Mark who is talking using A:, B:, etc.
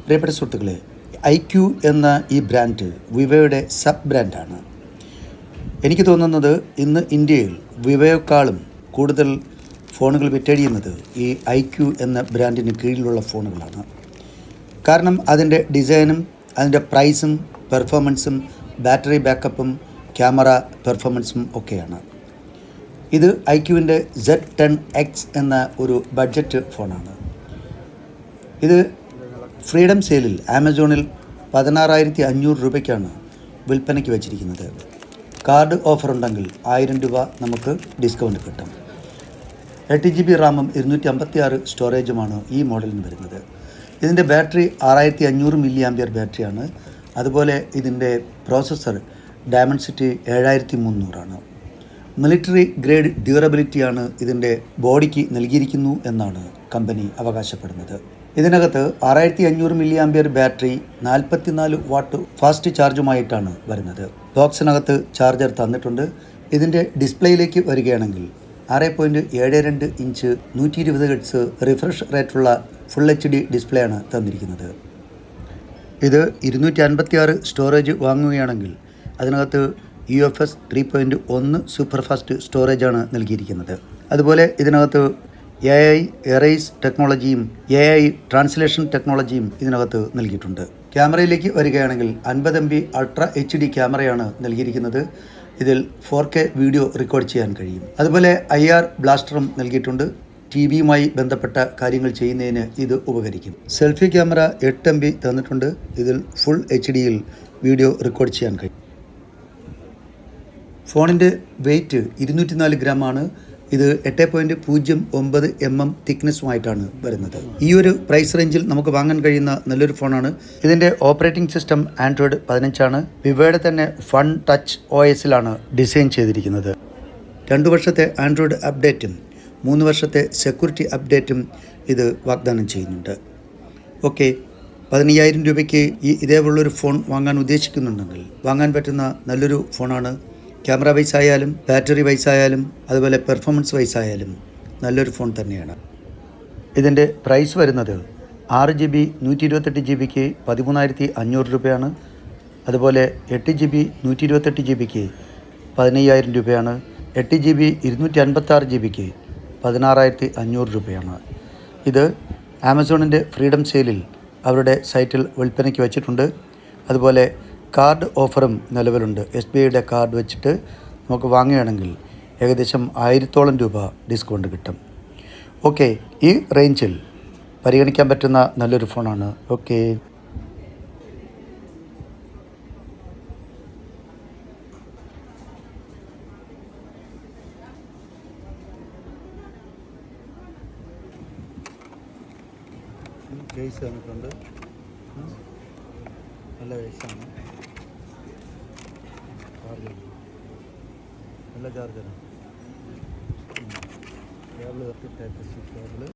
A: പ്രിയപ്പെട്ട സുഹൃത്തുക്കളെ, IQ എന്ന ഈ ബ്രാൻഡ് വിവോയുടെ സബ് ബ്രാൻഡാണ്. എനിക്ക് തോന്നുന്നത് ഇന്ന് ഇന്ത്യയിൽ വിവോയെക്കാളും കൂടുതൽ ഫോണുകൾ വിറ്റഴിയുന്നത് ഈ IQ എന്ന ബ്രാൻഡിന് കീഴിലുള്ള ഫോണുകളാണ്. കാരണം അതിൻ്റെ ഡിസൈനും അതിൻ്റെ പ്രൈസും പെർഫോമൻസും ബാറ്ററി ബാക്കപ്പും ക്യാമറ പെർഫോമൻസും ഒക്കെയാണ്. ഇത് IQവിൻ്റെ Z10X എന്ന ഒരു ബഡ്ജറ്റ് ഫോണാണ്. ഇത് ഫ്രീഡം സെയിലിൽ ആമസോണിൽ 16,500 രൂപയ്ക്കാണ് വിൽപ്പനയ്ക്ക് വച്ചിരിക്കുന്നത്. കാർഡ് ഓഫർ ഉണ്ടെങ്കിൽ 1000 രൂപ നമുക്ക് ഡിസ്കൗണ്ട് കിട്ടും. 8GB റാമും 256 സ്റ്റോറേജുമാണ് ഈ മോഡലിന് വരുന്നത്. ഇതിൻ്റെ ബാറ്ററി 6500 mAh ബാറ്ററിയാണ്. അതുപോലെ ഇതിൻ്റെ പ്രോസസ്സർ ഡയമൻസിറ്റി 7300 ആണ്. മിലിറ്ററി ഗ്രേഡ് ഡ്യൂറബിലിറ്റിയാണ് ഇതിൻ്റെ ബോഡിക്ക് നൽകിയിരിക്കുന്നു എന്നാണ് കമ്പനി അവകാശപ്പെടുന്നത്. ഇതിനകത്ത് 6500 mAh ബാറ്ററി 44 വാട്ട് ഫാസ്റ്റ് ചാർജുമായിട്ടാണ് വരുന്നത്. ബോക്സിനകത്ത് ചാർജർ തന്നിട്ടുണ്ട്. ഇതിൻ്റെ ഡിസ്പ്ലേയിലേക്ക് വരികയാണെങ്കിൽ 6.72 ഇഞ്ച് 120 Hz റിഫ്രഷ് റേറ്റുള്ള ഫുൾ HD ഡിസ്പ്ലേ ആണ് തന്നിരിക്കുന്നത്. ഇത് 256 സ്റ്റോറേജ് വാങ്ങുകയാണെങ്കിൽ അതിനകത്ത് UFS 3.1 സൂപ്പർ ഫാസ്റ്റ് സ്റ്റോറേജാണ് നൽകിയിരിക്കുന്നത്. അതുപോലെ ഇതിനകത്ത് AI എറേസ് ടെക്നോളജിയും AI ട്രാൻസ്ലേഷൻ ടെക്നോളജിയും ഇതിനകത്ത് നൽകിയിട്ടുണ്ട്. ക്യാമറയിലേക്ക് വരികയാണെങ്കിൽ 50 MB അൾട്രാ HD ക്യാമറയാണ് നൽകിയിരിക്കുന്നത്. ഇതിൽ 4K വീഡിയോ റെക്കോർഡ് ചെയ്യാൻ കഴിയും. അതുപോലെ IR ബ്ലാസ്റ്ററും നൽകിയിട്ടുണ്ട്. TVയുമായി ബന്ധപ്പെട്ട കാര്യങ്ങൾ ചെയ്യുന്നതിന് ഇത് ഉപകരിക്കും. സെൽഫി ക്യാമറ 8 MB തന്നിട്ടുണ്ട്. ഇതിൽ ഫുൾ HDയിൽ വീഡിയോ റെക്കോർഡ് ചെയ്യാൻ കഴിയും. ഫോണിൻ്റെ വെയ്റ്റ് 204 ഗ്രാമാണ്. ഇത് 8.09 mm തിക്നെസ്സുമായിട്ടാണ് വരുന്നത്. ഈ ഒരു പ്രൈസ് റേഞ്ചിൽ നമുക്ക് വാങ്ങാൻ കഴിയുന്ന നല്ലൊരു ഫോണാണ്. ഇതിൻ്റെ ഓപ്പറേറ്റിംഗ് സിസ്റ്റം ആൻഡ്രോയിഡ് 15 ആണ്. വിവോയുടെ തന്നെ ഫൺ ടച്ച് OSലാണ് ഡിസൈൻ ചെയ്തിരിക്കുന്നത്. 2 വർഷത്തെ ആൻഡ്രോയിഡ് അപ്ഡേറ്റും 3 വർഷത്തെ സെക്യൂരിറ്റി അപ്ഡേറ്റും ഇത് വാഗ്ദാനം ചെയ്യുന്നുണ്ട്. ഓക്കെ, 15,000 രൂപയ്ക്ക് ഇതേപോലുള്ളൊരു ഫോൺ വാങ്ങാൻ ഉദ്ദേശിക്കുന്നുണ്ടെങ്കിൽ വാങ്ങാൻ പറ്റുന്ന നല്ലൊരു ഫോണാണ്. ക്യാമറ വൈസ് ആയാലും ബാറ്ററി വൈസ് ആയാലും അതുപോലെ പെർഫോമൻസ് വൈസ് ആയാലും നല്ലൊരു ഫോൺ തന്നെയാണ്. ഇതിൻ്റെ പ്രൈസ് വരുന്നത് 6GB 128GBക്ക് 13,500 രൂപയാണ്. അതുപോലെ 8GB 128GBക്ക് 15,000 രൂപയാണ്. 8GB 256GBക്ക് 16,500 രൂപയാണ്. ഇത് ആമസോണിൻ്റെ ഫ്രീഡം സെയിലിൽ അവരുടെ സൈറ്റിൽ വിൽപ്പനയ്ക്ക് വച്ചിട്ടുണ്ട്. അതുപോലെ കാർഡ് ഓഫറും നിലവിലുണ്ട്. SBIയുടെ കാർഡ് വെച്ചിട്ട് നമുക്ക് വാങ്ങുകയാണെങ്കിൽ ഏകദേശം 1000-ഓളം രൂപ ഡിസ്കൗണ്ട് കിട്ടും. ഓക്കെ, ഈ റേഞ്ചിൽ പരിഗണിക്കാൻ പറ്റുന്ന നല്ലൊരു ഫോണാണ്. ഓക്കെ. കേസ് തന്നിട്ടുണ്ട്. നല്ല കേസാണ്. ചാർജർ നല്ല ചാർജറാണ്. Cable Type-C cable.